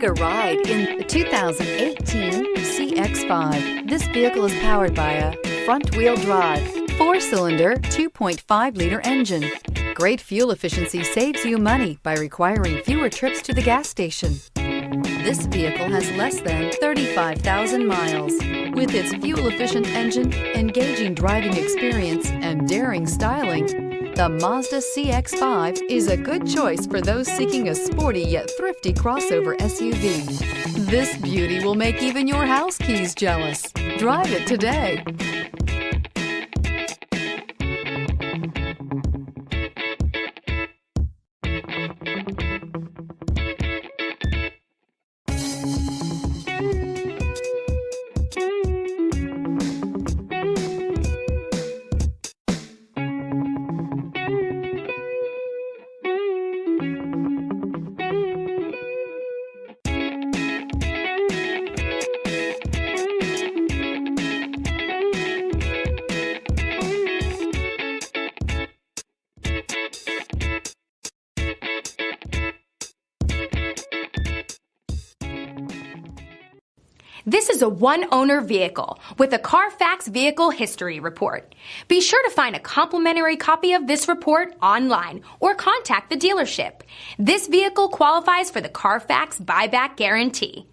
a ride in the 2018 CX-5. This vehicle is powered by a front-wheel drive, 4-cylinder, 2.5-liter engine. Great fuel efficiency saves you money by requiring fewer trips to the gas station. This vehicle has less than 35,000 miles. With its fuel-efficient engine, engaging driving experience, and daring styling, the Mazda CX-5 is a good choice for those seeking a sporty yet thrifty crossover SUV. This beauty will make even your house keys jealous. Drive it today. This is a one-owner vehicle with a Carfax Vehicle History Report. Be sure to find a complimentary copy of this report online or contact the dealership. This vehicle qualifies for the Carfax Buyback Guarantee.